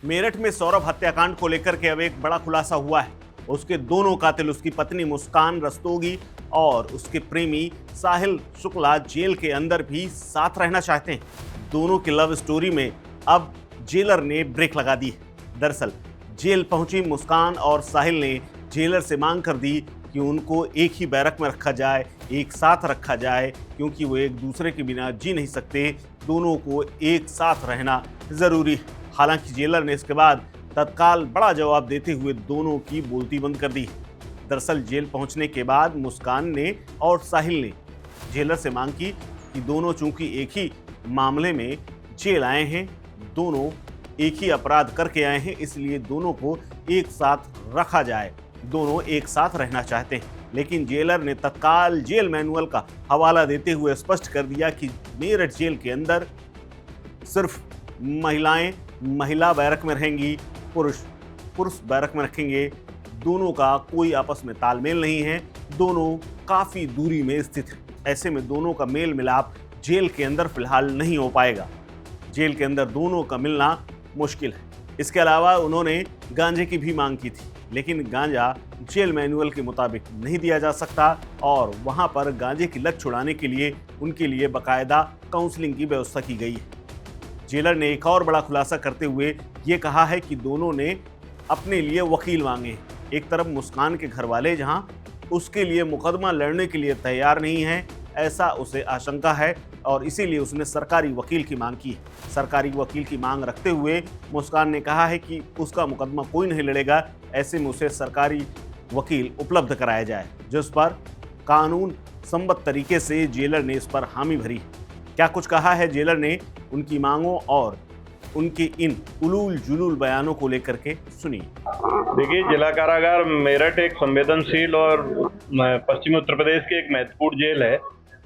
मेरठ में सौरभ हत्याकांड को लेकर के अब एक बड़ा खुलासा हुआ है। उसके दोनों कातिल, उसकी पत्नी मुस्कान रस्तोगी और उसके प्रेमी साहिल शुक्ला, जेल के अंदर भी साथ रहना चाहते हैं। दोनों की लव स्टोरी में अब जेलर ने ब्रेक लगा दी है। दरअसल जेल पहुंची मुस्कान और साहिल ने जेलर से मांग कर दी कि उनको एक ही बैरक में रखा जाए, एक साथ रखा जाए, क्योंकि वो एक दूसरे के बिना जी नहीं सकते। दोनों को एक साथ रहना जरूरी है। हालांकि जेलर ने इसके बाद तत्काल बड़ा जवाब देते हुए दोनों की बोलती बंद कर दी। दरअसल जेल पहुंचने के बाद मुस्कान ने और साहिल ने जेलर से मांग की कि दोनों चूंकि एक ही मामले में जेल आए हैं, दोनों एक ही अपराध करके आए हैं, इसलिए दोनों को एक साथ रखा जाए। दोनों एक साथ रहना चाहते हैं। लेकिन जेलर ने तत्काल जेल मैनुअल का हवाला देते हुए स्पष्ट कर दिया कि मेरठ जेल के अंदर सिर्फ महिलाएं महिला बैरक में रहेंगी, पुरुष बैरक में रखेंगे। दोनों का कोई आपस में तालमेल नहीं है, दोनों काफ़ी दूरी में स्थित हैं। ऐसे में दोनों का मेल मिलाप जेल के अंदर फिलहाल नहीं हो पाएगा। जेल के अंदर दोनों का मिलना मुश्किल है। इसके अलावा उन्होंने गांजे की भी मांग की थी, लेकिन गांजा जेल मैनुअल के मुताबिक नहीं दिया जा सकता और वहां पर गांजे की लत छुड़ाने के लिए उनके लिए बाकायदा काउंसलिंग की व्यवस्था की गई है। जेलर ने एक और बड़ा खुलासा करते हुए ये कहा है कि दोनों ने अपने लिए वकील मांगे। एक तरफ मुस्कान के घर वाले जहां उसके लिए मुकदमा लड़ने के लिए तैयार नहीं है, ऐसा उसे आशंका है और इसीलिए उसने सरकारी वकील की मांग की है। सरकारी वकील की मांग रखते हुए मुस्कान ने कहा है कि उसका मुकदमा कोई नहीं लड़ेगा, ऐसे में उसे सरकारी वकील उपलब्ध कराया जाए, जिस पर कानून सम्मत तरीके से जेलर ने इस पर हामी भरी। क्या कुछ कहा है जेलर ने उनकी मांगों और उनके इन उलूल जुलूल बयानों को लेकर के, सुनिए। देखिए, जिला कारागार मेरठ एक संवेदनशील और पश्चिमी उत्तर प्रदेश की एक महत्वपूर्ण जेल है।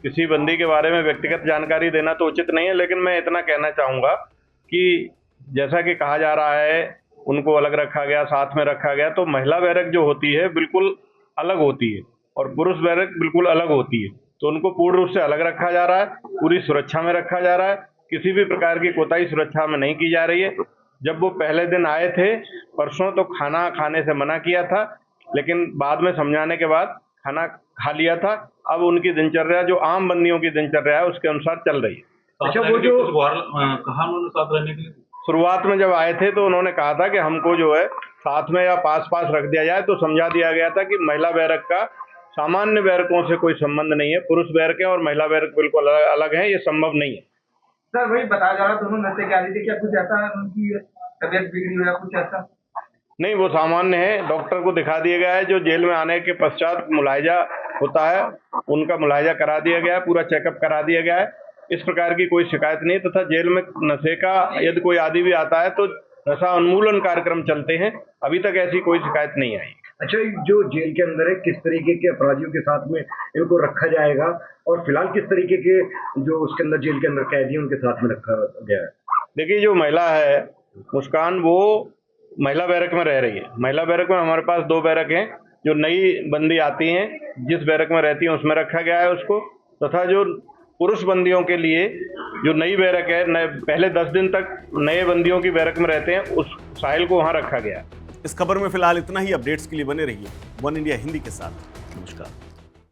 किसी बंदी के बारे में व्यक्तिगत जानकारी देना तो उचित नहीं है, लेकिन मैं इतना कहना चाहूँगा कि जैसा कि कहा जा रहा है उनको अलग रखा गया, साथ में रखा गया, तो महिला बैरक जो होती है बिल्कुल अलग होती है और पुरुष बैरक बिल्कुल अलग होती है। तो उनको पूर्ण रूप से अलग रखा जा रहा है, पूरी सुरक्षा में रखा जा रहा है, किसी भी प्रकार की कोताही सुरक्षा में नहीं की जा रही है। जब वो पहले दिन आए थे परसों, तो खाना खाने से मना किया था, लेकिन बाद में समझाने के बाद खाना खा लिया था। अब उनकी दिनचर्या जो आम बंदियों की दिनचर्या है उसके अनुसार चल रही है। अच्छा, वो जो कहा उन्होंने साथ रहने के लिए, शुरुआत में जब आए थे तो उन्होंने कहा था कि हमको जो है साथ में या पास पास रख दिया जाए, तो समझा दिया गया था कि महिला बैरक का सामान्य बैरकों से कोई संबंध नहीं है। पुरुष बैरक और महिला बैरक बिल्कुल अलग है, ये संभव नहीं है। सर वही बताया जा रहा है, दोनों नशे के आदी थे, क्या कुछ ऐसा उनकी तबीयत बिगड़ी हो या कुछ ऐसा? नहीं, वो सामान्य है। डॉक्टर को दिखा दिया गया है। जो जेल में आने के पश्चात मुलायजा होता है उनका मुलायजा करा दिया गया है, पूरा चेकअप करा दिया गया है। इस प्रकार की कोई शिकायत नहीं, तथा जेल में नशे का यदि कोई आदी भी आता है तो नशा उन्मूलन कार्यक्रम चलते हैं। अभी तक ऐसी कोई शिकायत नहीं आई। अच्छा, जो जेल के अंदर है किस तरीके के अपराधियों के साथ में इनको रखा जाएगा और फिलहाल किस तरीके के जो उसके अंदर जेल के अंदर कैदी उनके साथ में रखा गया है? देखिए, जो महिला है मुस्कान, वो महिला बैरक में रह रही है। महिला बैरक में हमारे पास 2 बैरक हैं। जो नई बंदी आती हैं जिस बैरक में रहती हैं उसमें रखा गया है उसको, तथा जो पुरुष बंदियों के लिए जो नई बैरक है, पहले 10 दिन तक नए बंदियों की बैरक में रहते हैं, उस साहिल को वहाँ रखा गया है। इस खबर में फिलहाल इतना ही। अपडेट्स के लिए बने रहिए वन इंडिया हिंदी के साथ। नमस्कार।